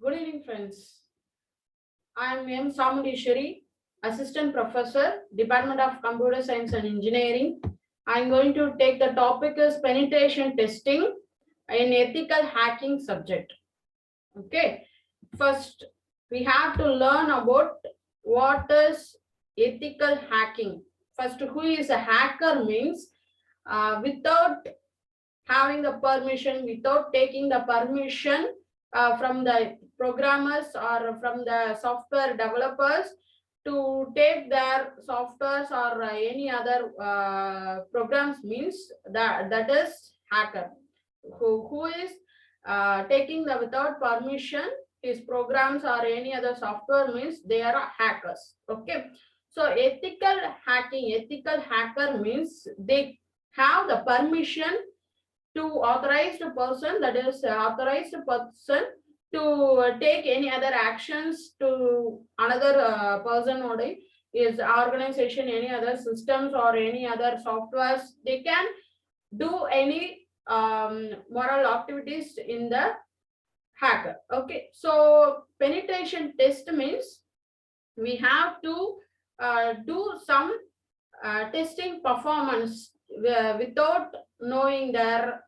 Good evening, friends. I am M. Samundishwari, Assistant Professor, Department of Computer Science and Engineering. I am going to take the topic as penetration testing in ethical hacking subject. Okay. First, we have to learn about what is ethical hacking. First, who is a hacker means without having the permission, without taking the permission from the programmers or from the software developers to take their softwares or any other programs means that is hacker. Who is taking the without permission his programs or any other software means they are hackers. Okay. So ethical hacker means they have the permission to authorized person, that is authorized person to take any other actions to another person or is organization, any other systems or any other softwares. They can do any moral activities in the hacker. Okay, so penetration test means we have to do some testing performance without knowing their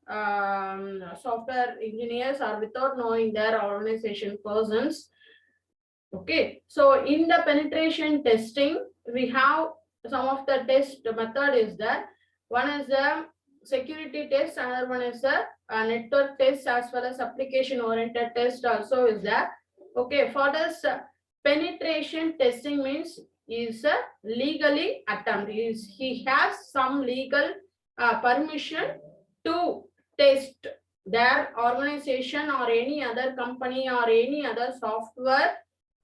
software engineers or without knowing their organization persons. Okay, so in the penetration testing, we have some of the test method is that one is the security test, another one is the network test, as well as application oriented test also is there. Okay, for this penetration testing means is legally attempt, is he has some legal permission to test their organization or any other company or any other software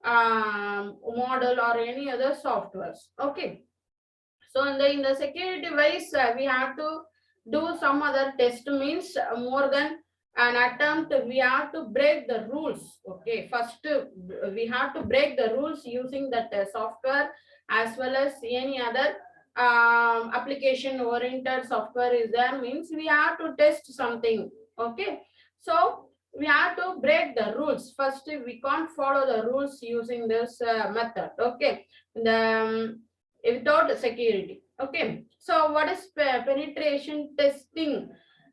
model or any other softwares. Okay, so in the security wise we have to do some other test means more than an attempt, we have to break the rules. Okay, first we have to break the rules using that software as well as any other application oriented software is there means we have to test something. Okay, so we have to break the rules. First, we can't follow the rules using this method. Okay, the without security. Okay, so what is penetration testing?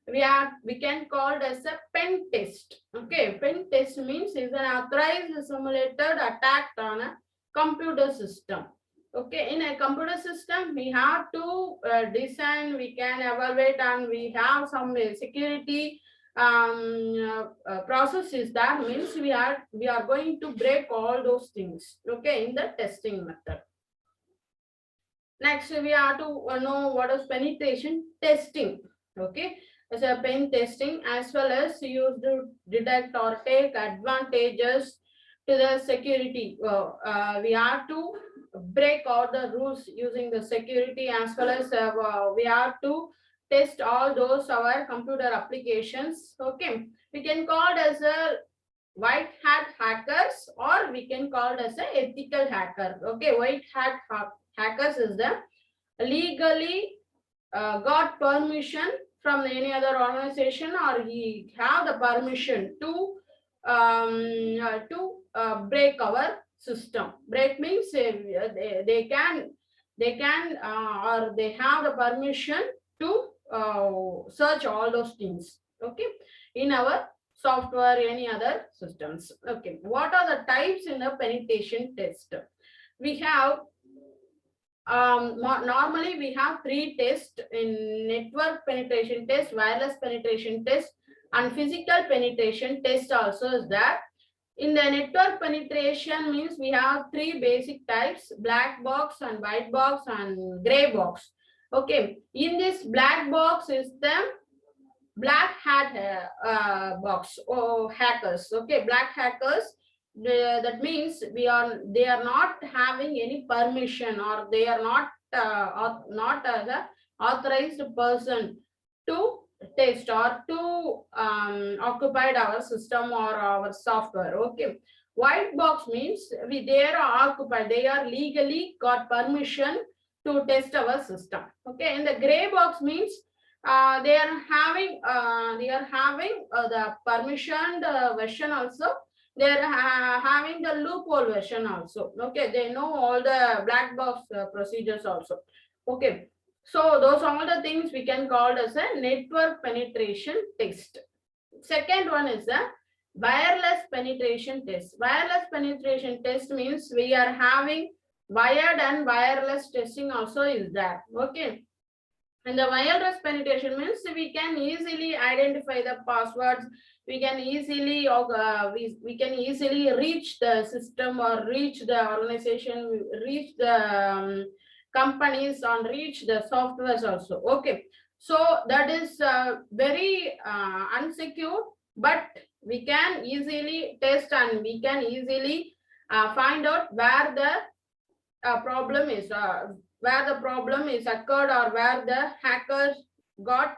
We can call it as a pen test. Okay, pen test means is an authorized simulated attack on a computer system. Okay, in a computer system we have to design, we can evaluate, and we have some security processes. That means we are going to break all those things. Okay, in the testing method. Next, we have to know what is penetration testing. Okay, as a pen testing as well as used to detect or take advantages to the security. We have to break all the rules using the security as well as we have to test all those our computer applications. Okay, we can call it as a white hat hackers or we can call it as a ethical hacker. Okay, white hat hackers is the legally got permission from any other organization or he have the permission to break our system. Break means they can or they have the permission to search all those things. Okay, in our software, any other systems. Okay, what are the types in the penetration test? We have normally we have three tests in network penetration test, wireless penetration test, and physical penetration test also is that. In the network penetration means we have three basic types: black box and white box and gray box. Okay, in this black box is the black hat box or hackers. Okay, black hackers, that means they are not having any permission or they are not as a authorized person to test or to occupy our system or our software. Okay, white box means they are occupied, they are legally got permission to test our system. Okay, and the gray box means they are having the permission version also, they're having the loophole version also. Okay, they know all the black box procedures also. Okay, so those are all the things we can call as a network penetration test. Second one is the wireless penetration test. Wireless penetration test means we are having wired and wireless testing also is there. Okay, and the wireless penetration means we can easily identify the passwords. We can easily we can easily reach the system or reach the organization, reach the companies, and reach the softwares also. Okay, so that is very unsecure, but we can easily test and we can easily find out where the problem is where the problem is occurred or where the hackers got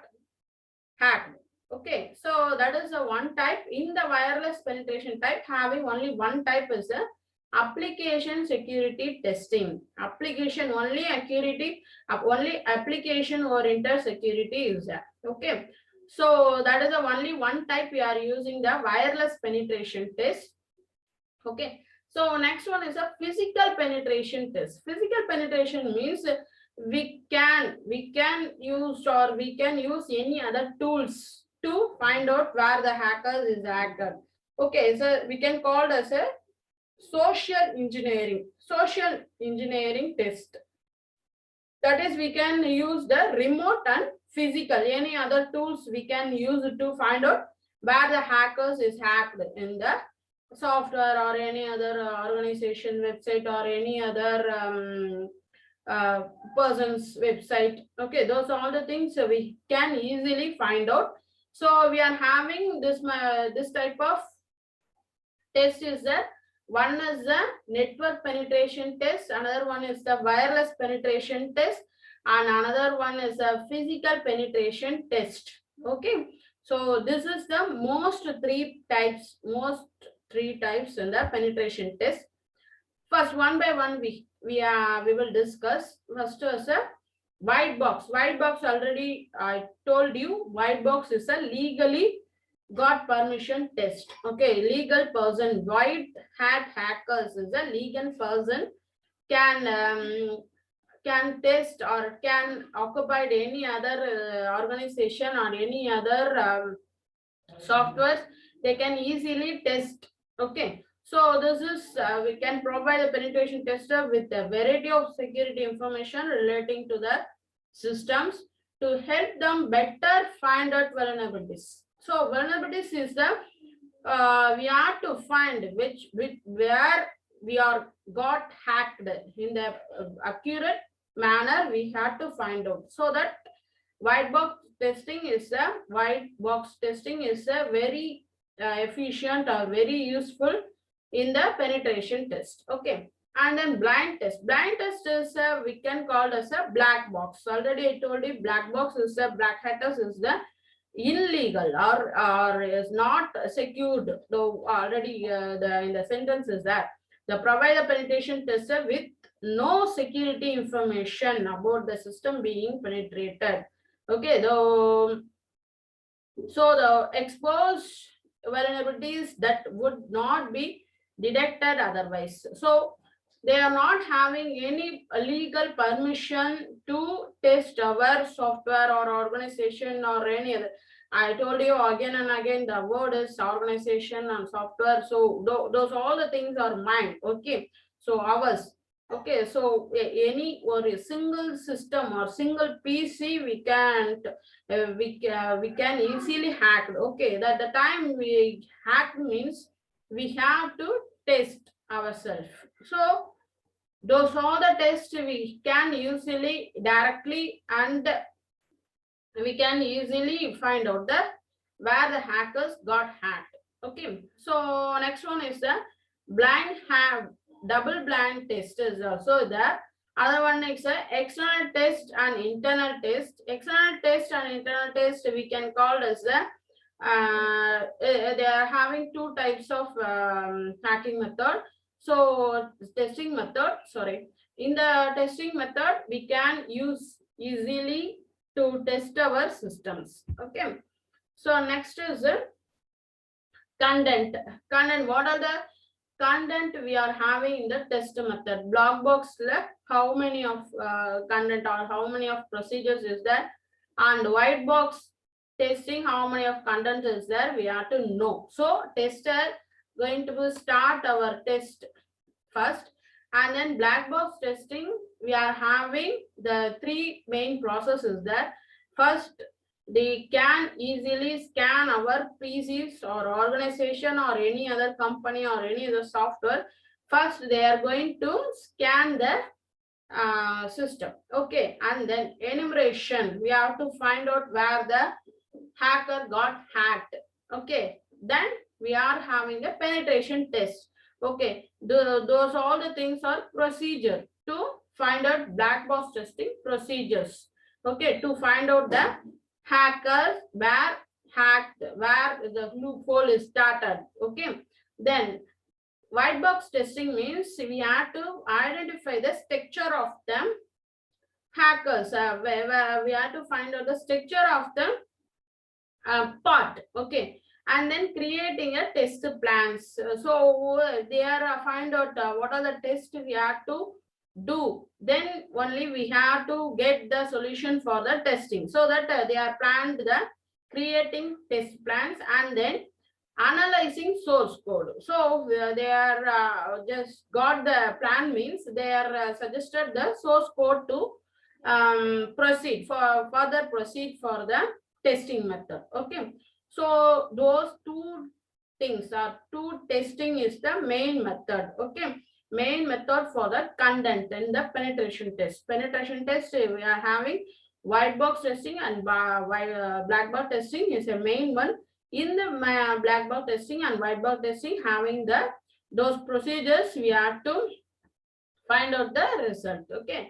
hacked. Okay, so that is the one type. In the wireless penetration type, having only one type is the application security testing. Application only security, only application oriented security is there. Okay, so that is the only one type we are using the wireless penetration test. Okay, so next one is a physical penetration test. Physical penetration means we can use or we can use any other tools to find out where the hackers is active. Okay, so we can call it as a social engineering test. That is, we can use the remote and physical, any other tools we can use to find out where the hackers is hacked in the software or any other organization website or any other person's website. Okay, those are all the things we can easily find out. So we are having this type of test is that one is the network penetration test, another one is the wireless penetration test, and another one is a physical penetration test. Okay, so this is the most three types in the penetration test. First, one by one we will discuss. First is a white box. White box, already I told you, white box is a legally got permission test. Okay, legal person. White hat hackers is a legal person can test or can occupy any other organization or any other softwares. They can easily test. Okay, so this is we can provide a penetration tester with a variety of security information relating to the systems to help them better find out vulnerabilities. So vulnerabilities is the we have to find where we are got hacked in the accurate manner. We have to find out, so that white box testing is a very efficient or very useful in the penetration test. Okay, and then blind test. Blind test is we can call as a black box. Already I told you, black box is a black hatters is the illegal or is not secured. Though already in the sentence is that the provide a penetration tester with no security information about the system being penetrated. Okay, so the exposed vulnerabilities that would not be detected otherwise. So they are not having any legal permission to test our software or organization or any other. I told you again and again, the word is organization and software. So those all the things are mine. Okay, so ours. Okay, so any or a single system or single PC we can't we can easily hack. Okay, that the time we hack means we have to test ourselves. So those are the tests we can usually directly and we can easily find out the where the hackers got hacked. Okay, so next one is the double blind test is also there. Other one is a external test and internal test. External test and internal test we can call as the they are having two types of hacking method. So testing method, sorry, in the testing method we can use easily to test our systems. Okay, so next is Content. What are the content we are having in the test method? Block box, how many of content or how many of procedures is there, and white box testing, how many of content is there, we have to know. So tester going to start our test first, and then black box testing, we are having the three main processes there. First, they can easily scan our PCs or organization or any other company or any other software. First, they are going to scan the system. Okay, and then enumeration, we have to find out where the hacker got hacked. Okay, then we are having a penetration test. Okay, those all the things are procedure to find out black box testing procedures. Okay, to find out the hackers where hacked, where the loophole is started. Okay, then white box testing means we have to identify the structure of them hackers. Where we have to find out the structure of the part. Okay, and then creating a test plans. So they are find out what are the tests we have to do, then only we have to get the solution for the testing, so that they are planned the creating test plans and then analyzing source code. So they are just got the plan, means they are suggested the source code to proceed for further proceed for the testing method. Okay, so those two things are two testing is the main method. Okay, main method for the content and the penetration test. Penetration test, we are having white box testing and black box testing is a main one. In the black box testing and white box testing, having the those procedures, we have to find out the result. Okay,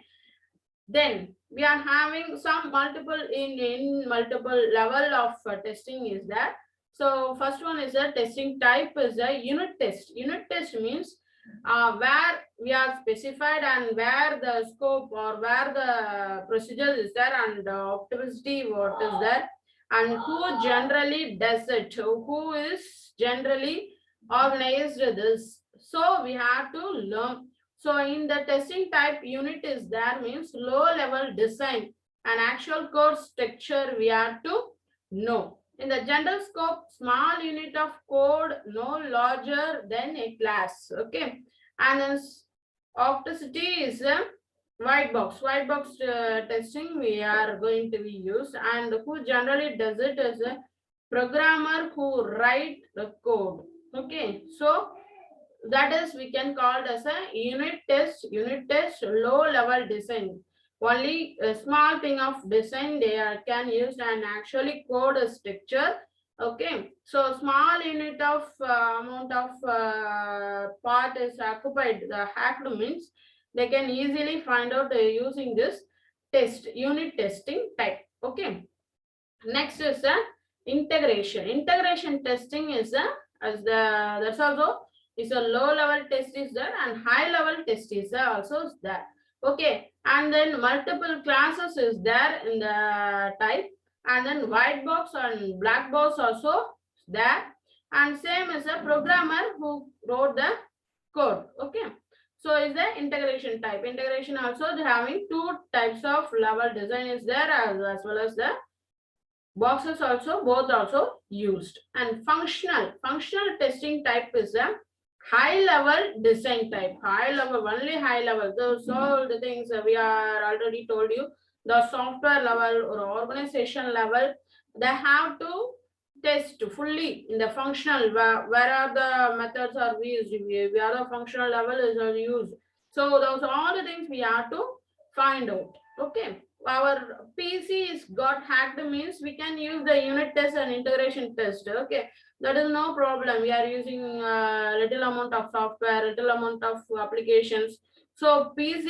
then we are having some multiple in multiple level of testing is that. So first one is a testing type is a unit test. Unit test means where we are specified and where the scope or where the procedure is there and optimizity what is there and who generally does it, who is generally organized this. So we have to learn. So in the testing type unit is there means low level design and actual code structure we have to know. In the general scope, small unit of code no larger than a class. Okay, and then opticity is a white box. White box testing we are going to be used, and who generally does it is a programmer who write the code. Okay, so that is we can call it as a unit test. Unit test low level design, only a small thing of design they can use and actually code a structure. Okay, so small unit of amount of part is occupied, the hacked means they can easily find out using this test unit testing type. Okay, next is the integration testing is a as the that's also is a low level test is there and high level test is there also there. Okay, and then multiple classes is there in the type, and then white box and black box also there, and same as a programmer who wrote the code. Okay, so is the integration type. Integration also having two types of level design is there as well as the boxes also, both also used. And functional testing type is a high level design type. High level, only high level. Those all the things we are already told you. The software level or organization level, they have to test fully in the functional where are the methods are used, where the functional level is used. So those are all the things we have to find out. Okay, our PC is got hacked means we can use the unit test and integration test. Okay, that is no problem. We are using little amount of software, little amount of applications. So PC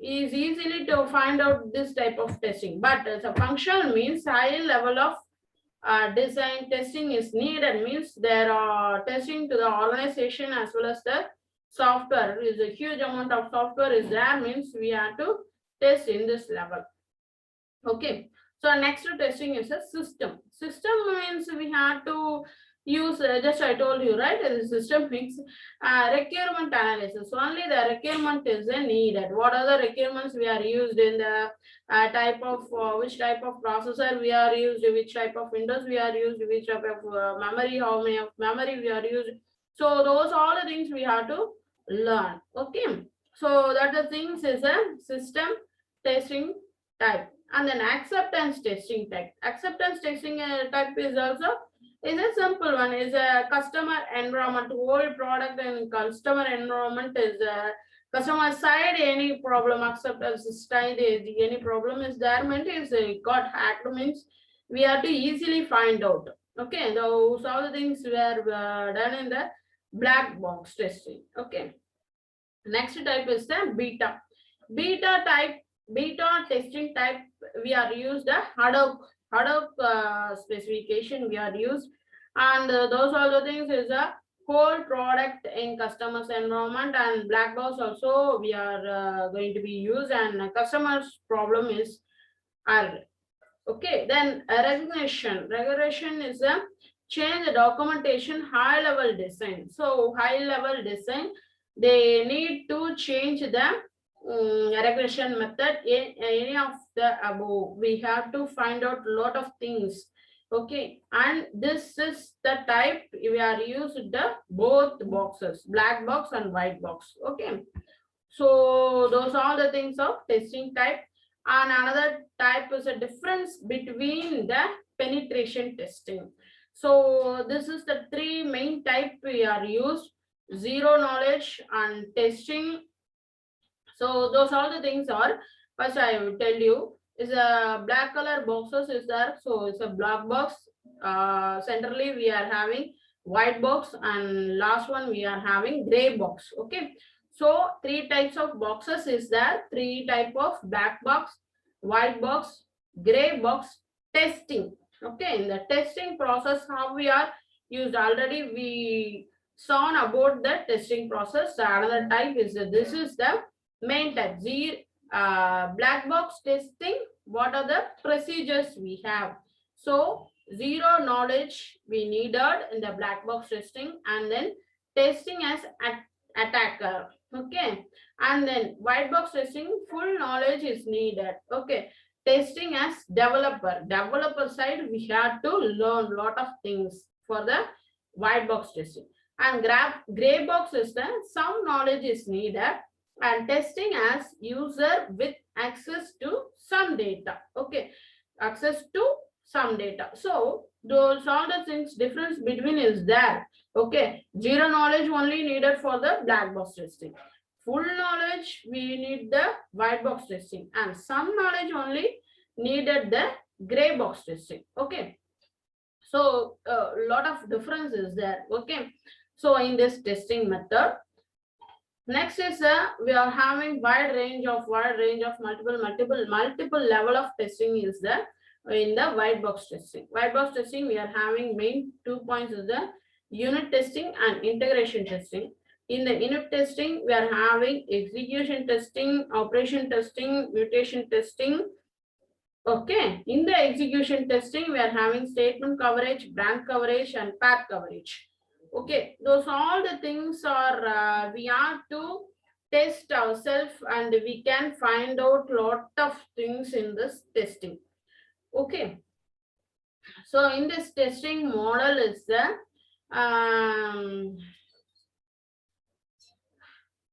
is easily to find out this type of testing. But the functional means high level of design testing is needed, means there are testing to the organization as well as the software. Is a huge amount of software is there, means we have to test in this level. Okay, so next testing is a system. System means we have to use just I told you, right? The system makes requirement analysis. Only the requirement is needed. What are the requirements we are used in the type of which type of processor we are used, which type of Windows we are used, which type of memory, how many of memory we are used. So those all the things we have to learn. Okay. So that the things is a system testing type, and then acceptance testing type. Acceptance testing type is also is a simple one. Is a customer environment. Whole product and customer environment is a customer side. Any problem acceptance side, any problem is there meant is got hacked means we have to easily find out. Okay, those all the things were done in the black box testing. Okay, next type is the beta. Beta testing type, we are used the Hadoop specification we are used, and those all the things is a whole product in customers environment, and black box also we are going to be used, and customers problem is R. Okay, then regression is a change the documentation high level design. So high level design, they need to change the regression method in any of the above. We have to find out a lot of things. Okay, and this is the type we are used the both boxes, black box and white box. Okay, so those are the things of testing type. And another type is a difference between the penetration testing. So this is the three main type we are used: zero knowledge and testing. So those all the things are, first I will tell you, is a black color boxes is there. So it's a black box. Centrally we are having white box, and last one we are having gray box. Okay. So three types of boxes is there. Three type of black box, white box, gray box testing. Okay. In the testing process, how we are used already, we saw about the testing process. The another type is that this is the main type. Black box testing, what are the procedures we have? So zero knowledge we needed in the black box testing, and then testing as attacker. Okay, and then white box testing, full knowledge is needed. Okay, testing as developer side, we have to learn a lot of things for the white box testing. And gray box is the some knowledge is needed, and testing as user with access to some data. Okay, access to some data. So those all the things difference between is there. Okay, zero knowledge only needed for the black box testing, full knowledge we need the white box testing, and some knowledge only needed the gray box testing. Okay, so a lot of difference is there. Okay, so in this testing method, next is we are having wide range of multiple level of testing is there in the white box testing. White box testing, we are having main 2 points is the unit testing and integration testing. In the unit testing, we are having execution testing, operation testing, mutation testing. Okay, in the execution testing, we are having statement coverage, branch coverage, and path coverage. Okay, those all the things are we have to test ourselves, and we can find out lot of things in this testing. Okay, so in this testing model is the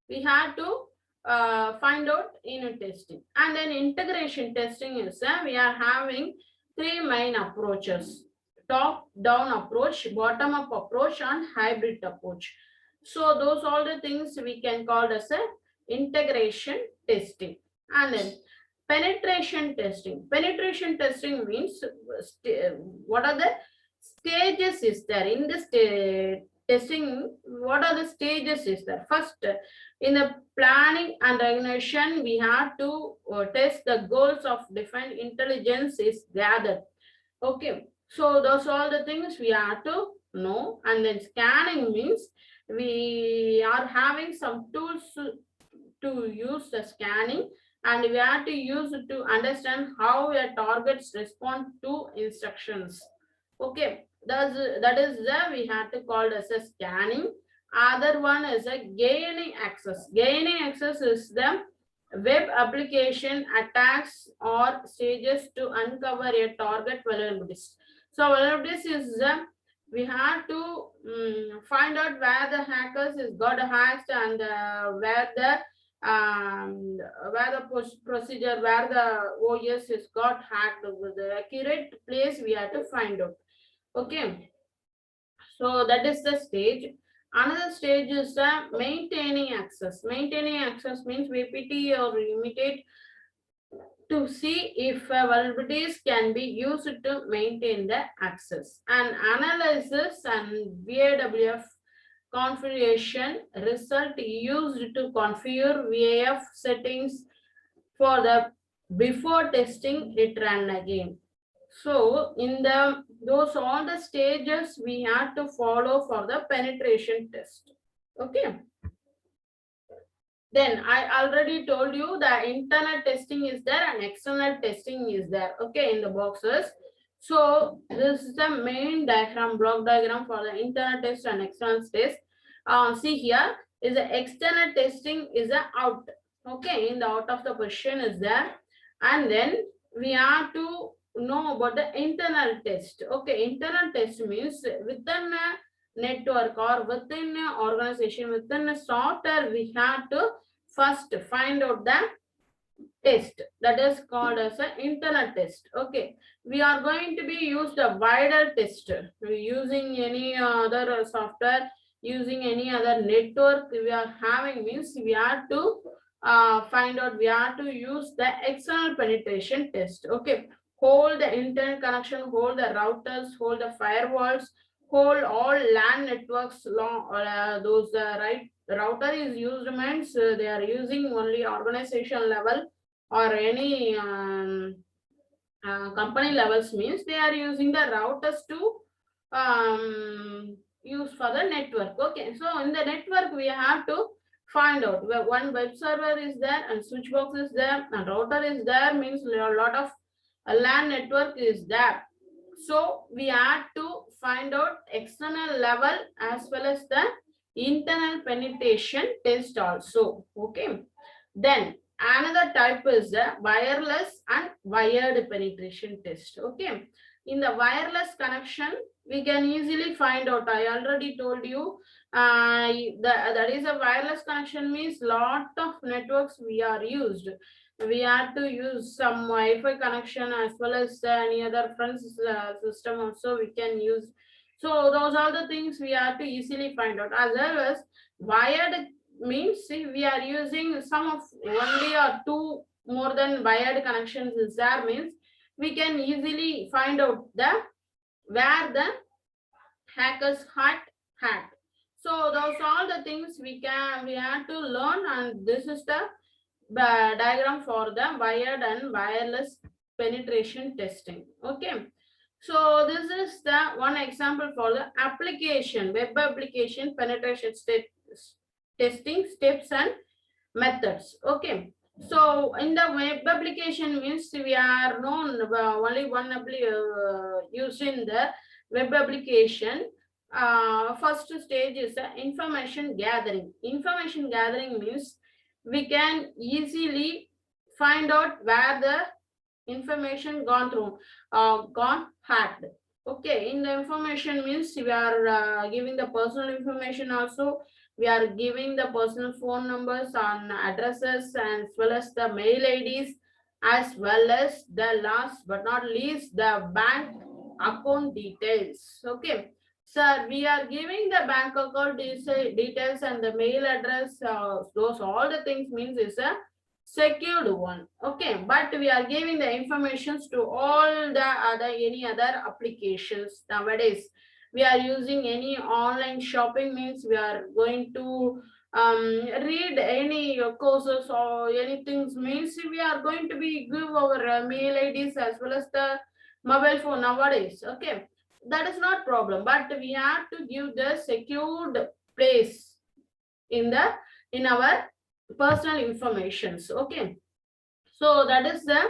we have to find out unit testing, and then integration testing is we are having three main approaches: top down approach, bottom up approach, and hybrid approach. So those all the things we can call as a integration testing. And then penetration testing means what are the stages is there in this testing. What are the stages is there? First, in the planning and recognition, we have to test the goals of defined intelligence is gathered. Okay, so those all the things we have to know. And then scanning means we are having some tools to use the scanning, and we have to use it to understand how your targets respond to instructions. Okay, that is the we have to call as a scanning. Other one is a gaining access. Gaining access is the web application attacks or stages to uncover a target vulnerabilities. So vulnerabilities is we have to find out where the hackers is got hacked and where the procedure, where the OS is got hacked, the accurate place we have to find out. Okay, so that is the stage. Another stage is maintaining access. Maintaining access means VPT or imitate to see if vulnerabilities can be used to maintain the access. And analysis and VAWF configuration result used to configure VAF settings for the before testing it run again. So in the those all the stages we have to follow for the penetration test. Okay. Then I already told you the internal testing is there and external testing is there. Okay, in the boxes. So this is the main diagram, block diagram for the internal test and external test. See here is the external testing is the out. Okay, in the out of the position is there, and then we have to know about the internal test. Okay, internal test means within a network or within an organization, within a software, we have to first find out the test that is called as an internal test. Okay, we are going to be used a wider test. Using any other software, using any other network we are having means we have to find out, we have to use the external penetration test. Okay, hold the internet connection, hold the routers, hold the firewalls, hold all LAN networks long those right router is used means they are using only organization level or any company levels means they are using the routers to use for the network. Okay, so in the network we have to find out where one web server is there and switch box is there and router is there means a lot of LAN network is there. So we have to find out external level as well as the internal penetration test also. Okay, then another type is the wireless and wired penetration test. Okay, in the wireless connection we can easily find out. I already told you that is a wireless connection means lot of networks we are used. We have to use some Wi-Fi connection as well as any other friends system also we can use. So those are the things we have to easily find out. As well as wired means if we are using some of only or two more than wired connections is there means we can easily find out the where the hackers had. So those are the things we have to learn, and this is the diagram for the wired and wireless penetration testing. Okay, so this is the one example for the application, web application penetration testing steps and methods. Okay, so in the web application means we are known only one using the web application. First stage is the information gathering. Information gathering means we can easily find out where the information gone through, gone hacked. Okay, in the information means we are giving the personal information also. We are giving the personal phone numbers and addresses as well as the mail IDs, as well as the last but not least the bank account details. Okay, sir, we are giving the bank account details and the mail address. Those all the things means is a secured one. Okay, but we are giving the informations to all the other any other applications nowadays. We are using any online shopping means we are going to read any courses or anything means we are going to be give our mail IDs as well as the mobile phone nowadays. Okay, that is not problem, but we have to give the secured place in our personal informations. Okay, so that is the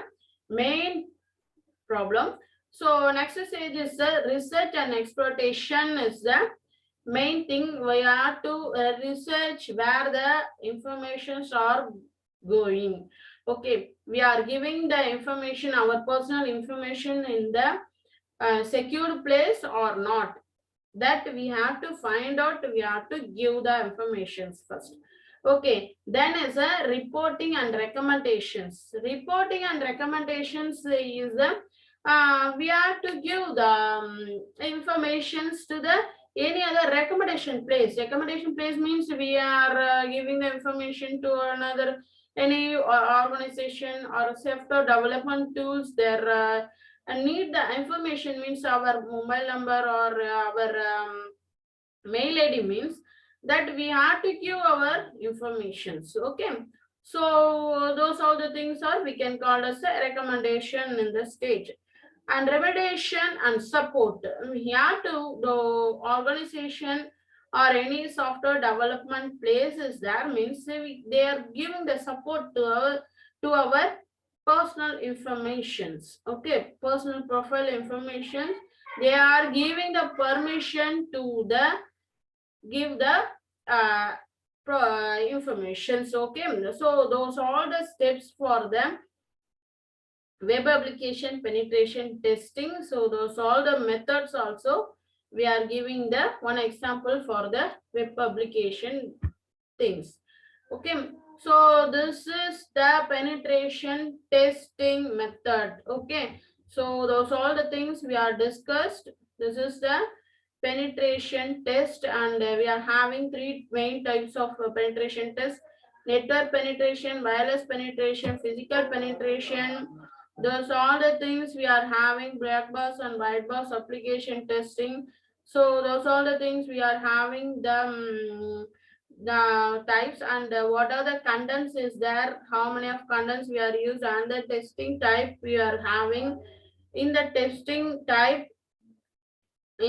main problem. So next stage is the research and exploitation is the main thing. We have to research where the informations are going. Okay, we are giving the information, our personal information in the secure place or not. That we have to find out, we have to give the informations first. Okay, then is a reporting and recommendations. Reporting and recommendations is the we have to give the informations to the any other recommendation place. Recommendation place means we are giving the information to another any organization or software development tools. Their need the information means our mobile number or our mail ID means that we have to give our informations. Okay, so those all the things are we can call as a recommendation in the stage. And remediation and support, we have to the organization or any software development place is there means they are giving the support to our personal informations. Okay, personal profile information, they are giving the permission to the give the uh, informations. Okay, so those are all the steps for the web application penetration testing. So those all the methods also we are giving the one example for the web application things. Okay, so this is the penetration testing method. Okay, so those all the things we are discussed. This is the penetration test, and we are having three main types of penetration test: network penetration, wireless penetration, physical penetration. Those all the things we are having black box and white box application testing. So those all the things we are having the types, and what are the contents is there, how many of contents we are used, and the testing type we are having. In the testing type, we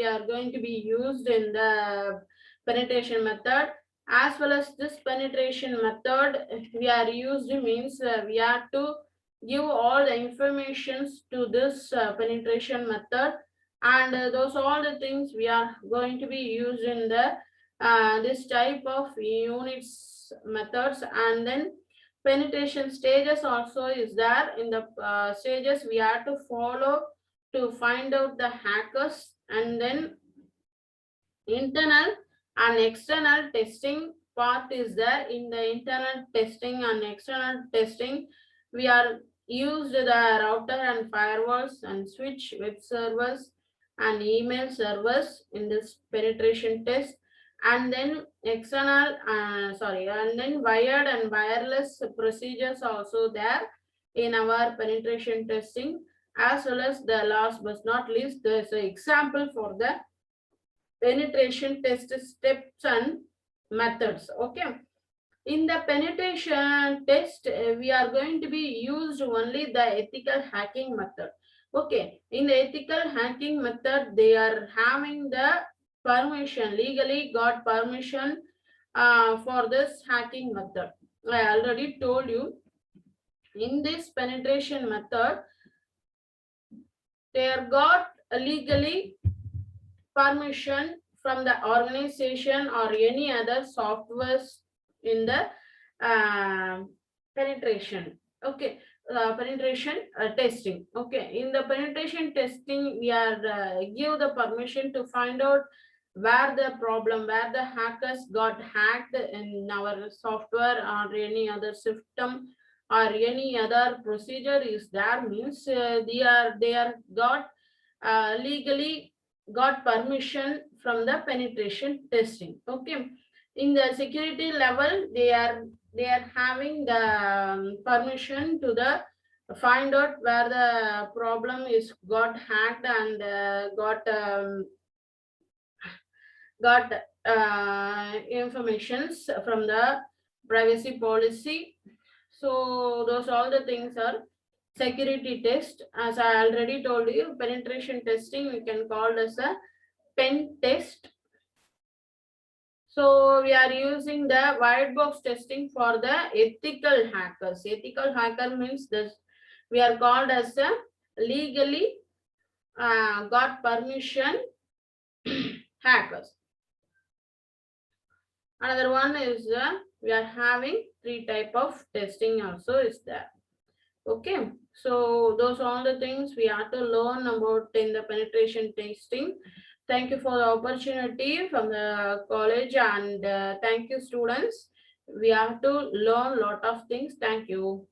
are going to be used in the penetration method. As well as this penetration method we are used means we have to give all the informations to this penetration method, and those all the things we are going to be used in the this type of units methods. And then penetration stages also is there. In the stages we have to follow to find out the hackers. And then internal and external testing part is there. In the internal testing and external testing, we are used the router and firewalls and switch, web servers and email servers in this penetration test. And then external and then wired and wireless procedures also there in our penetration testing. As well as the last but not least, there's an example for the penetration test steps and methods. Okay, in the penetration test we are going to be used only the ethical hacking method. Okay, in the ethical hacking method they are having the permission, legally got permission for this hacking method. I already told you, in this penetration method they are got legally permission from the organization or any other softwares in the penetration. Okay, penetration testing. Okay, in the penetration testing we are give the permission to find out where the problem, where the hackers got hacked in our software or any other system or any other procedure is there means they are got legally got permission from the penetration testing. Okay, in the security level they are having the permission to the find out where the problem is got hacked and got informations from the privacy policy. So those all the things are security test. As I already told you, penetration testing we can call as a pen test. So we are using the white box testing for the ethical hackers. Ethical hacker means this we are called as a legally got permission hackers. Another one is we are having 3 type of testing also is there. Okay, so those are all the things we have to learn about in the penetration testing. Thank you for the opportunity from the college, and thank you students. We have to learn a lot of things. Thank you.